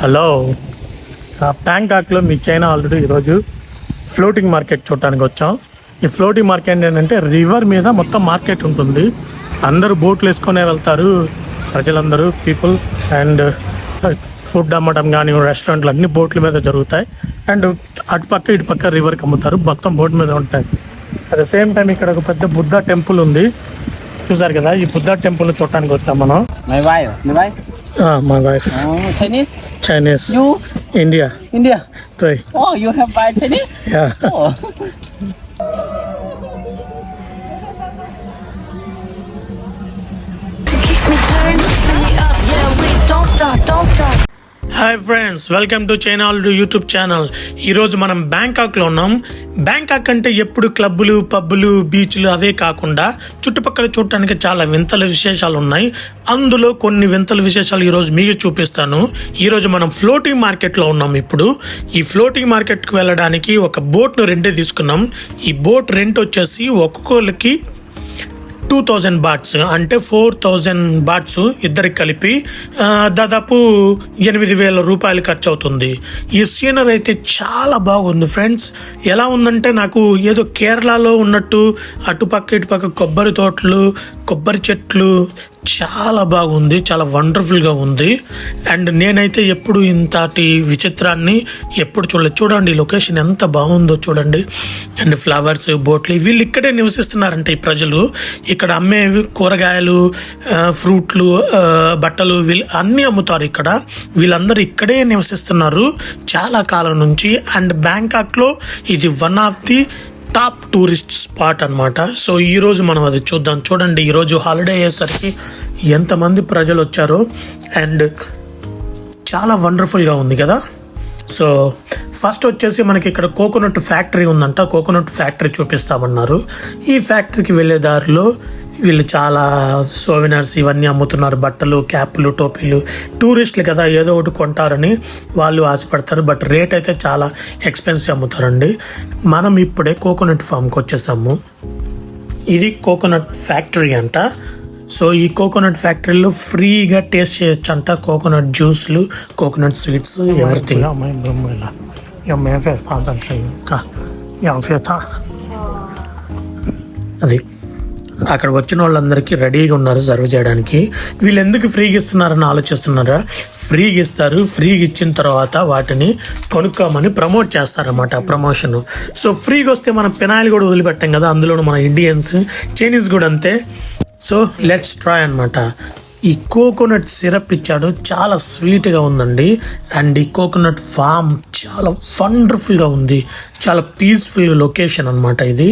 Hello, బ్యాంకాక్లో మీ China already ఈరోజు floating market చూడటానికి వచ్చాం. ఈ ఫ్లోటింగ్ మార్కెట్ ఏంటంటే రివర్ మీద మొత్తం మార్కెట్ ఉంటుంది. అందరూ బోట్లు వేసుకొనే వెళ్తారు ప్రజలందరూ, పీపుల్. అండ్ ఫుడ్ అమ్మటం కానీ రెస్టారెంట్లు అన్ని బోట్ల మీద జరుగుతాయి. అండ్ అటుపక్క ఇటుపక్క రివర్కి అమ్ముతారు, మొత్తం బోట్ మీద ఉంటాయి. అట్ ద సేమ్ టైం ఇక్కడ ఒక పెద్ద బుద్ధ టెంపుల్ ఉంది, చూసారు కదా. ఈ బుద్ధ టెంపుల్ చూడటానికి వచ్చాం మనం. My wife. Chinese? Chinese. You? India. India? Right. Oh, you have buy Chinese? Yeah. Oh. Keep me turned, bring me up, yeah, wait, don't stop. Hi friends, welcome to China already YouTube channel. ఈరోజు మనం బ్యాంకాక్లో ఉన్నాం. Bangkok అంటే ఎప్పుడు క్లబ్బులు, పబ్బులు, బీచ్లు అవే కాకుండా చుట్టుపక్కల చూడటానికి చాలా వింతల విశేషాలు ఉన్నాయి. అందులో కొన్ని వింతల విశేషాలు ఈరోజు మీకు చూపిస్తాను. ఈరోజు మనం ఫ్లోటింగ్ మార్కెట్లో ఉన్నాం. ఇప్పుడు ఈ ఫ్లోటింగ్ మార్కెట్కి వెళ్ళడానికి ఒక బోట్ను రెంటే తీసుకున్నాం. ఈ బోట్ రెంట్ వచ్చేసి ఒక్కొక్కరికి 2000 బాట్స్, అంటే 4000 బాట్స్ ఇద్దరికి కలిపి దాదాపు 8000 రూపాయలు ఖర్చు అవుతుంది. ఈ సీనరీ అయితే చాలా బాగుంది ఫ్రెండ్స్. ఎలా ఉందంటే నాకు ఏదో కేరళలో ఉన్నట్టు అటుపక్క ఇటుపక్క కొబ్బరి తోటలు, కొబ్బరి చెట్లు, చాలా బాగుంది, చాలా వండర్ఫుల్గా ఉంది. అండ్ నేనైతే ఎప్పుడు ఇంతటి విచిత్రాన్ని ఎప్పుడు చూడలేదు. చూడండి లొకేషన్ ఎంత బాగుందో చూడండి. అండ్ ఫ్లవర్స్, బోట్లు, వీళ్ళు ఇక్కడే నివసిస్తున్నారంటే ఈ ప్రజలు. ఇక్కడ అమ్మే కూరగాయలు, ఫ్రూట్లు, బట్టలు వీళ్ళు అన్నీ అమ్ముతారు ఇక్కడ. వీళ్ళందరూ ఇక్కడే నివసిస్తున్నారు చాలా కాలం నుంచి. అండ్ బ్యాంకాక్లో ఇది one of the top tourist spot అనమాట. సో ఈరోజు మనం అది చూద్దాం. చూడండి, ఈరోజు హాలిడే అయ్యేసరికి ఎంతమంది ప్రజలు వచ్చారో. అండ్ చాలా వండర్ఫుల్గా ఉంది కదా. సో ఫస్ట్ వచ్చేసి మనకి ఇక్కడ కోకోనట్ ఫ్యాక్టరీ ఉందంట. కోకోనట్ ఫ్యాక్టరీ చూపిస్తామన్నారు. ఈ ఫ్యాక్టరీకి వెళ్ళే దారిలో వీళ్ళు చాలా సోవెనర్స్ ఇవన్నీ అమ్ముతున్నారు. బట్టలు, క్యాప్లు, టోపీలు. టూరిస్టులు కదా, ఏదో ఒకటి కొంటారని వాళ్ళు ఆశపడతారు. బట్ రేట్ అయితే చాలా ఎక్స్పెన్సివ్ అమ్ముతారండి. మనం ఇప్పుడే కోకోనట్ ఫామ్కి వచ్చేసాము. ఇది కోకోనట్ ఫ్యాక్టరీ అంట. సో ఈ కోకోనట్ ఫ్యాక్టరీలో ఫ్రీగా టేస్ట్ చేయొచ్చు అంట. కోకోనట్ జ్యూస్లు, కోకోనట్ స్వీట్స్, ఎవ్రీథింగ్. అది అక్కడ వచ్చిన వాళ్ళందరికీ రెడీగా ఉన్నారు సర్వ్ చేయడానికి. వీళ్ళు ఎందుకు ఫ్రీగా ఇస్తున్నారని ఆలోచిస్తున్నారా? ఫ్రీగా ఇస్తారు. ఫ్రీగా ఇచ్చిన తర్వాత వాటిని కొనుక్కోమని ప్రమోట్ చేస్తారన్నమాట, ప్రమోషన్. సో ఫ్రీగా వస్తే మనం పెనాయిల్ కూడా వదిలిపెట్టాం కదా, అందులోనూ మన ఇండియన్స్, చైనీస్ కూడా అంతే. సో లెట్స్ ట్రై అనమాట. ఈ కోకోనట్ సిరప్ ఇచ్చాడు, చాలా స్వీట్గా ఉందండి. అండ్ ఈ కోకోనట్ ఫామ్ చాలా వండర్ఫుల్గా ఉంది. చాలా పీస్ఫుల్ లొకేషన్ అనమాట ఇది.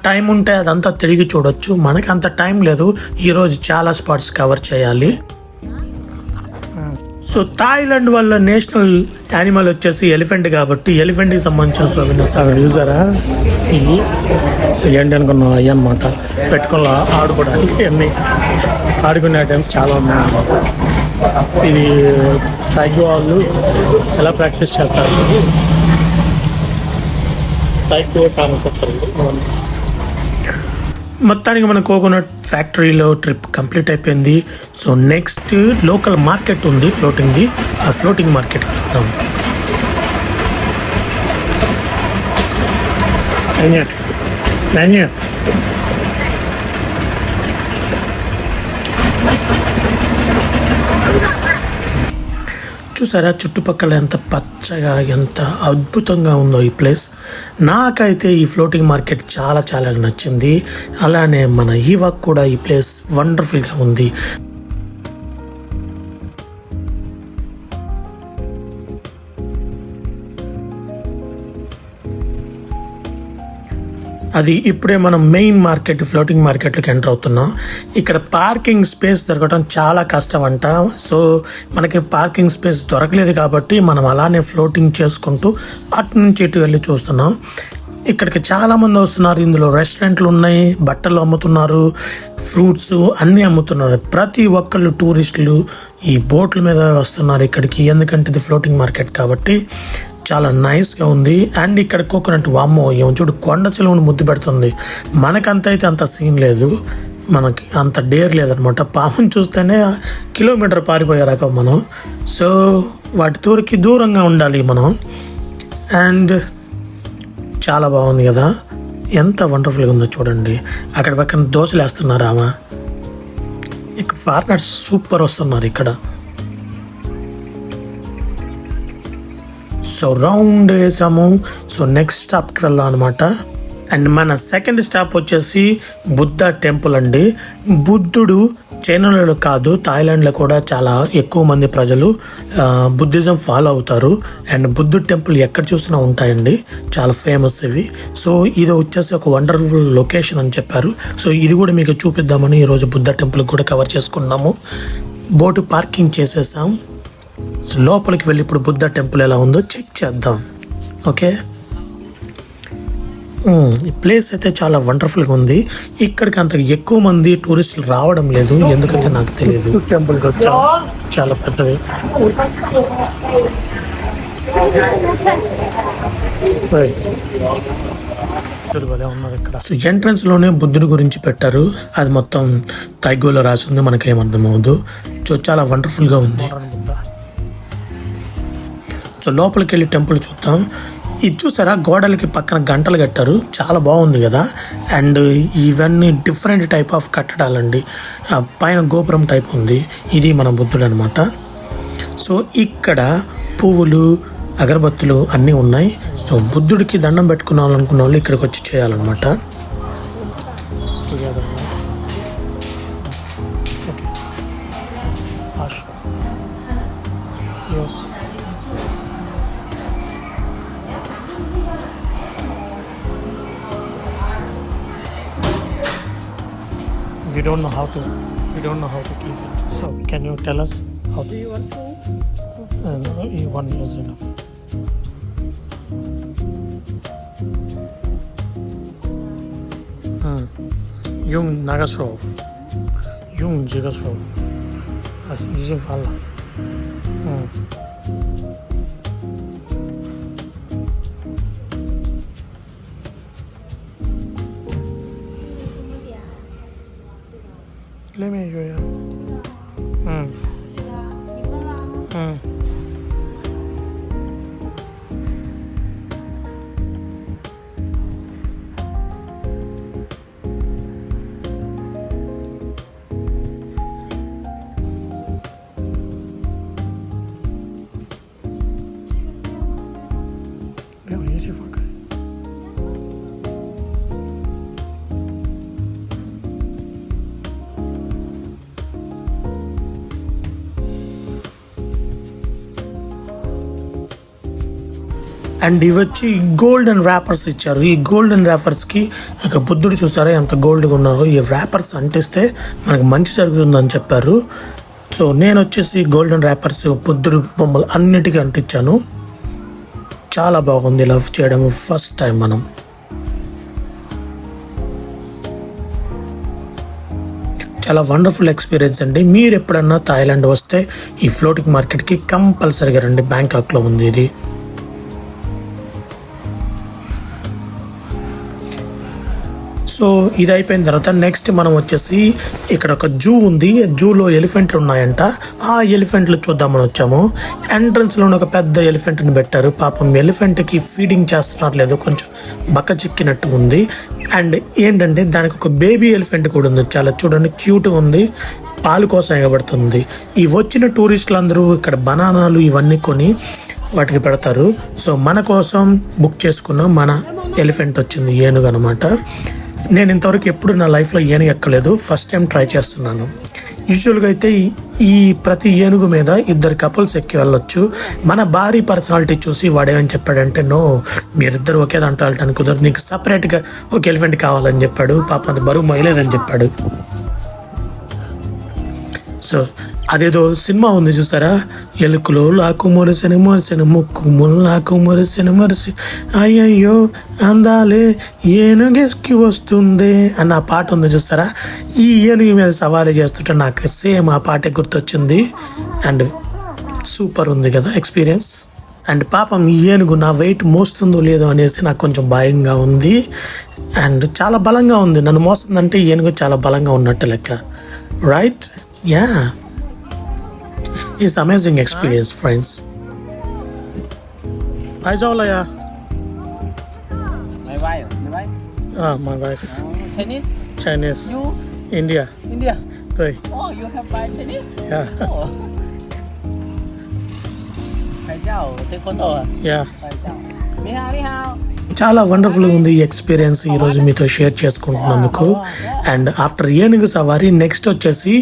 టైం ఉంటే అదంతా తిరిగి చూడొచ్చు. మనకి అంత టైం లేదు, ఈరోజు చాలా స్పాట్స్ కవర్ చేయాలి. సో థాయిలాండ్ వాళ్ళ నేషనల్ యానిమల్ వచ్చేసి ఎలిఫెంట్ కాబట్టి ఎలిఫెంట్కి సంబంధించిన సోవెనర్స్ అక్కడ చూసారా. ఏంటి అనుకున్నాం అయ్యి అనమాట, పెట్టుకుని ఆడుకోవడానికి అన్నీ ఆడుకునే ఐటమ్స్ చాలా ఉన్నాయన్నమాట. ఇది టైగో వాళ్ళు ఎలా ప్రాక్టీస్ చేస్తారు, టైగో కానుకొస్తారు. మొత్తానికి మన కోకోనట్ ఫ్యాక్టరీలో ట్రిప్ కంప్లీట్ అయిపోయింది. సో నెక్స్ట్ లోకల్ మార్కెట్ ఉంది ఫ్లోటింగ్ది, ఆ ఫ్లోటింగ్ మార్కెట్కి వెళ్తాం. చూసారా చుట్టుపక్కల ఎంత పచ్చగా, ఎంత అద్భుతంగా ఉందో ఈ ప్లేస్. నాకైతే ఈ ఫ్లోటింగ్ మార్కెట్ చాలా చాలా నచ్చింది. అలానే మన ఈవాక్ కూడా ఈ ప్లేస్ వండర్ఫుల్గా ఉంది. అది ఇప్పుడే మనం మెయిన్ మార్కెట్, ఫ్లోటింగ్ మార్కెట్లోకి ఎంటర్ అవుతున్నాం. ఇక్కడ పార్కింగ్ స్పేస్ దొరకడం చాలా కష్టం అంట. సో మనకి పార్కింగ్ స్పేస్ దొరకలేదు కాబట్టి మనం అలానే ఫ్లోటింగ్ చేసుకుంటూ అటు నుంచి ఇటు వెళ్ళి చూస్తున్నాం. ఇక్కడికి చాలామంది వస్తున్నారు. ఇందులో రెస్టారెంట్లు ఉన్నాయి, బట్టలు అమ్ముతున్నారు, ఫ్రూట్స్ అన్నీ అమ్ముతున్నారు. ప్రతి ఒక్కళ్ళు టూరిస్టులు ఈ బోట్ల మీద వస్తున్నారు ఇక్కడికి, ఎందుకంటే ఇది ఫ్లోటింగ్ మార్కెట్ కాబట్టి. చాలా నైస్గా ఉంది. అండ్ ఇక్కడ కోకోనట్ వామ్మో, ఏమో చూడు, కొండ చిలువను ముద్దు పెడుతుంది. మనకంత అయితే అంత సీన్ లేదు. మనకి అంత డేర్ లేదనమాట. పాముని చూస్తేనే కిలోమీటర్ పారిపోయే రకం మనం. సో వాటి దూరంగా ఉండాలి మనం. అండ్ చాలా బాగుంది కదా, ఎంత వండర్ఫుల్గా ఉందో చూడండి. అక్కడ పక్కన దోశలు వేస్తున్నారు ఆమె. ఇక్కడ ఫారినర్స్ సూపర్ వస్తున్నారు ఇక్కడ. సో రౌండ్ వేసాము. సో నెక్స్ట్ స్టాప్కి వెళ్దాం అనమాట. అండ్ మన సెకండ్ స్టాప్ వచ్చేసి బుద్ధ టెంపుల్ అండి. బుద్ధుడు చైనాలో కాదు, థాయిలాండ్లో కూడా చాలా ఎక్కువ మంది ప్రజలు బుద్ధిజం ఫాలో అవుతారు. అండ్ బుద్ధుడు టెంపుల్ ఎక్కడ చూసినా ఉంటాయండి, చాలా ఫేమస్ ఇవి. సో ఇది వచ్చేసి ఒక వండర్ఫుల్ లొకేషన్ అని చెప్పారు. సో ఇది కూడా మీకు చూపిద్దామని ఈరోజు బుద్ధ టెంపుల్ కూడా కవర్ చేసుకున్నాము. బోటు పార్కింగ్ చేసేసాం. సో లోపలికి వెళ్ళి ఇప్పుడు బుద్ధ టెంపుల్ ఎలా ఉందో చెక్ చేద్దాం. ఓకే, ఈ ప్లేస్ అయితే చాలా వండర్ఫుల్గా ఉంది. ఇక్కడికి అంత ఎక్కువ మంది టూరిస్టులు రావడం లేదు, ఎందుకంటే నాకు తెలియదు. టెంపుల్కి వచ్చా, చాలా పెద్దది. సో ఎంట్రన్స్ లోనే బుద్ధుడి గురించి పెట్టారు. అది మొత్తం తైగోలో రాసి ఉంది, మనకేమర్థం అవ్వదు. సో చాలా వండర్ఫుల్గా ఉంది. సో లోపలికి వెళ్ళి టెంపుల్ చూద్దాం. ఇది చూసారా, గోడలకి పక్కన గంటలు కట్టారు, చాలా బాగుంది కదా. అండ్ ఇవన్నీ డిఫరెంట్ టైప్ ఆఫ్ కట్టడాలండి. పైన గోపురం టైప్ ఉంది, ఇది మన బుద్ధుడు అనమాట. సో ఇక్కడ పువ్వులు, అగరబత్తులు అన్నీ ఉన్నాయి. సో బుద్ధుడికి దండం పెట్టుకున్నాలనుకున్న వాళ్ళు ఇక్కడికి వచ్చి చేయాలన్నమాట. We don't know how to keep it. So can you tell us how to? Do you want to? One is enough. Yung nagasho, yung jigasho, 이제 발라. Leme yo ya. And ఇవి వచ్చి గోల్డెన్ ర్యాపర్స్ ఇచ్చారు. ఈ golden ర్యాపర్స్కి ఇక బుద్ధుడు చూసారా ఎంత గోల్డ్గా ఉన్నారో. ఈ ర్యాపర్స్ అంటిస్తే మనకు మంచి జరుగుతుందని చెప్పారు. సో నేను వచ్చేసి గోల్డెన్ ర్యాపర్స్ బుద్ధుడు బొమ్మలు అన్నిటికీ అంటించాను. చాలా బాగుంది లవ్ చేయడం ఫస్ట్ టైం మనం. చాలా వండర్ఫుల్ ఎక్స్పీరియన్స్ అండి. మీరు ఎప్పుడన్నా థాయిలాండ్ వస్తే ఈ ఫ్లోటింగ్ మార్కెట్కి కంపల్సరీగా రండి. బ్యాంకాక్లో ఉంది ఇది. సో ఇది అయిపోయిన తర్వాత నెక్స్ట్ మనం వచ్చేసి ఇక్కడ ఒక జూ ఉంది. జూలో ఎలిఫెంట్లు ఉన్నాయంట. ఆ ఎలిఫెంట్లు చూద్దామని వచ్చాము. ఎంట్రన్స్లో ఒక పెద్ద ఎలిఫెంట్ని పెట్టారు. పాపం ఎలిఫెంట్కి ఫీడింగ్ చేస్తున్నారు, లేదు కొంచెం బక్క చిక్కినట్టు ఉంది. అండ్ ఏంటంటే దానికి ఒక బేబీ ఎలిఫెంట్ కూడా ఉంది. చాలా చూడండి క్యూట్గా ఉంది, పాలు కోసం ఎగబడుతుంది. ఈ వచ్చిన టూరిస్టులు అందరూ ఇక్కడ బనానాలు ఇవన్నీ కొని వాటికి పెడతారు. సో మన కోసం బుక్ చేసుకున్న మన ఎలిఫెంట్ వచ్చింది, ఏనుగు అనమాట. నేను ఇంతవరకు ఎప్పుడు నా లైఫ్లో ఏనుగు ఎక్కలేదు, ఫస్ట్ టైం ట్రై చేస్తున్నాను. యూజువల్గా అయితే ఈ ప్రతి ఏనుగు మీద 2 కపుల్స్ ఎక్కి వెళ్ళొచ్చు. మన భారీ పర్సనాలిటీ చూసి వాడేమని చెప్పాడంటే, నో మీరిద్దరు ఒకే దాంట్లో వెళ్ళటానికి కుదరదు, నీకు సపరేట్గా ఒక ఎలిఫెంట్ కావాలని చెప్పాడు. పాపం అది బరువు మొయ్యలేదని చెప్పాడు. సో అదేదో సినిమా ఉంది చూసారా, ఎలుకలో లాకు మొరసెను మొరసెను ముక్కు ముల్లాకు మొరసెను మొరసి అయ్యయ్యో అందాలే ఏనుగెస్కి వస్తుందే అన్న పాట ఉంది చూస్తారా. ఈ ఏనుగు మీద సవారీ చేస్తుంటే నాకు సేమ్ ఆ పాటే గుర్తొచ్చింది. అండ్ సూపర్ ఉంది కదా ఎక్స్పీరియన్స్. అండ్ పాపం ఈ ఏనుగు నా వెయిట్ మోస్తుందో లేదో అనేసి నాకు కొంచెం భయంగా ఉంది. అండ్ చాలా బలంగా ఉంది. నన్ను మోస్తుందంటే ఈ ఏనుగు చాలా బలంగా ఉన్నట్టు లెక్క. Right? Yeah, it's amazing experience friends. Hi Jolayya. My wife. My wife. My wife Chinese. Chinese, You India. India. Oh, you have buy Chinese. Yeah. Oh. 拍照，这คน多。 yeah, 拍照。你好，你好。 చాలా వండర్ఫుల్గా ఉంది ఈ ఎక్స్పీరియన్స్ ఈరోజు మీతో షేర్ చేసుకుంటున్నందుకు. అండ్ ఆఫ్టర్ ఏనుగు సవారీ నెక్స్ట్ వచ్చేసి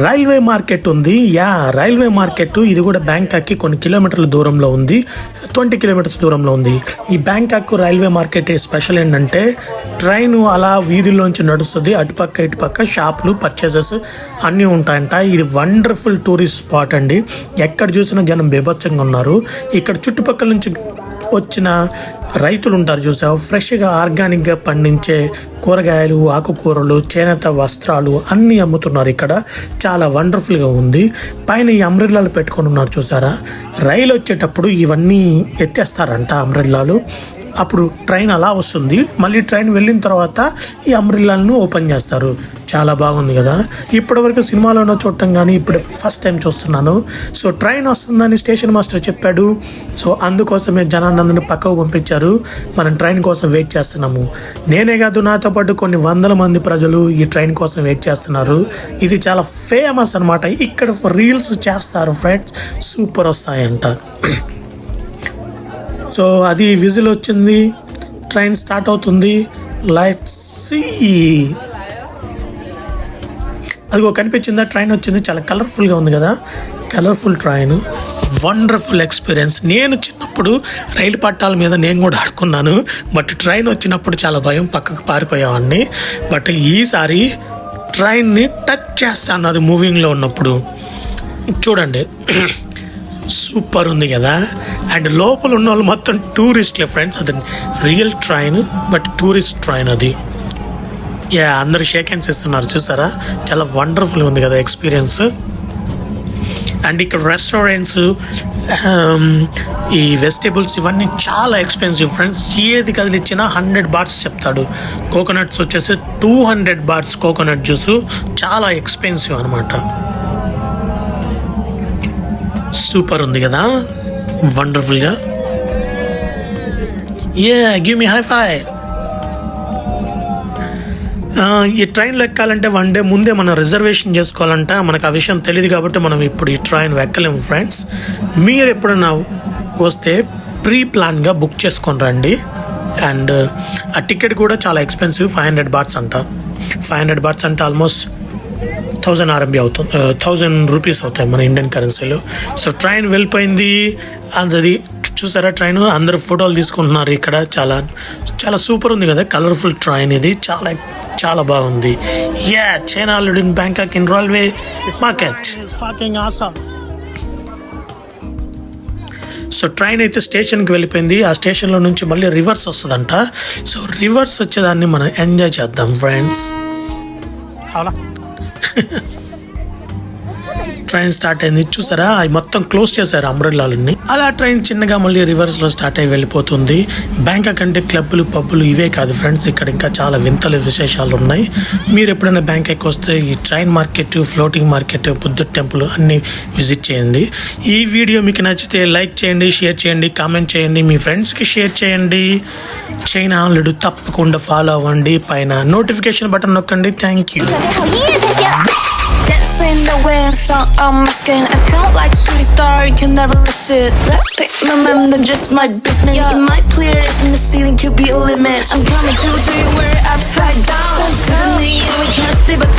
railway market ఉంది. Yeah, railway market ఇది కూడా బ్యాంకాక్కి కొన్ని కిలోమీటర్ల దూరంలో ఉంది. 20 కిలోమీటర్స్ దూరంలో ఉంది. ఈ బ్యాంకాక్ రైల్వే మార్కెట్ స్పెషల్ ఏంటంటే ట్రైన్ అలా వీధుల్లోంచి నడుస్తుంది. అటుపక్క ఇటుపక్క షాపులు, పర్చేసెస్ అన్నీ ఉంటాయంట. ఇది వండర్ఫుల్ టూరిస్ట్ స్పాట్ అండి. ఎక్కడ చూసినా జనం బీభత్సంగా ఉన్నారు. ఇక్కడ చుట్టుపక్కల నుంచి వచ్చిన రైతులు ఉంటారు చూసావు, ఫ్రెష్గా ఆర్గానిక్గా పండించే కూరగాయలు, ఆకుకూరలు, చేనేత వస్త్రాలు అన్నీ అమ్ముతున్నారు ఇక్కడ. చాలా వండర్ఫుల్గా ఉంది. పైన ఈ అంబ్రెల్లాలు పెట్టుకొని ఉన్నారు చూసారా. రైలు వచ్చేటప్పుడు ఇవన్నీ ఎత్తేస్తారంట అంబ్రెల్లాలు. అప్పుడు ట్రైన్ అలా వస్తుంది. మళ్ళీ ట్రైన్ వెళ్ళిన తర్వాత ఈ అంబ్రెల్లాలను ఓపెన్ చేస్తారు. చాలా బాగుంది కదా. ఇప్పటివరకు సినిమాలోనో చూడటం కానీ ఇప్పుడు ఫస్ట్ టైం చూస్తున్నాను. సో ట్రైన్ వస్తుందని స్టేషన్ మాస్టర్ చెప్పాడు. సో అందుకోసమే జనానందరిని పక్కకు పంపించారు. మనం ట్రైన్ కోసం వెయిట్ చేస్తున్నాము. నేనే కాదు, నాతో పాటు కొన్ని వందల మంది ప్రజలు ఈ ట్రైన్ కోసం వెయిట్ చేస్తున్నారు. ఇది చాలా ఫేమస్ అనమాట. ఇక్కడ రీల్స్ చేస్తారు ఫ్రెండ్స్, సూపర్ వస్తాయంట. సో అది విజిల్ వచ్చింది, ట్రైన్ స్టార్ట్ అవుతుంది. Let's see. అదిగో కనిపించిందా, ట్రైన్ వచ్చింది. చాలా కలర్ఫుల్గా ఉంది కదా, కలర్ఫుల్ ట్రైన్. Wonderful experience. నేను చిన్నప్పుడు రైలు పట్టాల మీద నేను కూడా ఆడుకున్నాను. బట్ ట్రైన్ వచ్చినప్పుడు చాలా భయం, పక్కకు పారిపోయేవాడిని. బట్ ఈసారి ట్రైన్ని టచ్ చేస్తాను అది మూవింగ్లో ఉన్నప్పుడు. చూడండి, సూపర్ ఉంది కదా. అండ్ లోపల ఉన్న వాళ్ళు మొత్తం టూరిస్ట్లే ఫ్రెండ్స్. అది real train, but tourist train అది. యా, అందరు షేక్ హ్యాండ్స్ ఇస్తున్నారు చూసారా. చాలా వండర్ఫుల్ ఉంది కదా ఎక్స్పీరియన్స్. అండ్ ఇక్కడ రెస్టారెంట్స్, ఈ వెజిటేబుల్స్ ఇవన్నీ చాలా ఎక్స్పెన్సివ్ ఫ్రెండ్స్. ఏది కదిలిచ్చినా 100 బాట్స్ చెప్తాడు. కోకోనట్స్ వచ్చేసి 200 బాట్స్ కోకోనట్ జ్యూస్. చాలా ఎక్స్పెన్సివ్ అనమాట. సూపర్ ఉంది కదా, వండర్ఫుల్గా. గివ్ మీ హై ఫై. ఈ ట్రైన్లో ఎక్కాలంటే 1 డే ముందే మనం రిజర్వేషన్ చేసుకోవాలంట. మనకు ఆ విషయం తెలియదు కాబట్టి మనం ఇప్పుడు ఈ ట్రైన్ ఎక్కలేము ఫ్రెండ్స్. మీరు ఎప్పుడైనా వస్తే ప్రీ ప్లాన్గా బుక్ చేసుకొని రండి. అండ్ ఆ టికెట్ కూడా చాలా ఎక్స్పెన్సివ్, 500 బాట్స్ అంట. 500 బాట్స్ అంటే ఆల్మోస్ట్ 1000 RMB అవుతుంది, 1000 రూపీస్ అవుతాయి మన ఇండియన్ కరెన్సీలో. సో ట్రైన్ వెళ్ళిపోయింది. అది చూసారా ట్రైన్, అందరూ ఫోటోలు తీసుకుంటున్నారు ఇక్కడ. చాలా చాలా సూపర్ ఉంది కదా, కలర్ఫుల్ ట్రైన్ ఇది. చాలా చాలా బాగుంది. Yeah, China in Bangkok in railway market. So train అయితే స్టేషన్కి వెళ్ళిపోయింది. ఆ స్టేషన్లో నుంచి మళ్ళీ రివర్స్ వస్తుందంట. సో రివర్స్ వచ్చేదాన్ని మనం ఎంజాయ్ చేద్దాం ఫ్రెండ్స్. అవునా, ట్రైన్ స్టార్ట్ అయింది చూసారా. అవి మొత్తం క్లోజ్ చేశారు అంబ్రెల్లాలన్నీ. అలా ట్రైన్ చిన్నగా మళ్ళీ రివర్స్లో స్టార్ట్ అయ్యి వెళ్ళిపోతుంది. బ్యాంకాక్ అంటే క్లబ్బులు, పబ్బులు ఇవే కాదు ఫ్రెండ్స్, ఇక్కడ ఇంకా చాలా వింతల విశేషాలు ఉన్నాయి. మీరు ఎప్పుడైనా బ్యాంకాక్ వస్తే ఈ train market, floating market, Buddha temple అన్నీ విజిట్ చేయండి. ఈ వీడియో మీకు నచ్చితే లైక్ చేయండి, షేర్ చేయండి, కామెంట్ చేయండి, మీ ఫ్రెండ్స్కి షేర్ చేయండి. చైనా అల్లుడు తప్పకుండా ఫాలో అవ్వండి. పైన నోటిఫికేషన్ బటన్ నొక్కండి. Thank you. Dancing the way I saw on my skin. I count like shooting star, you can never resist. Pick my mem, then just my basement. Yeah, it might clear this and the ceiling could be a limit. I'm coming to you where upside down. Suddenly, we can't stay but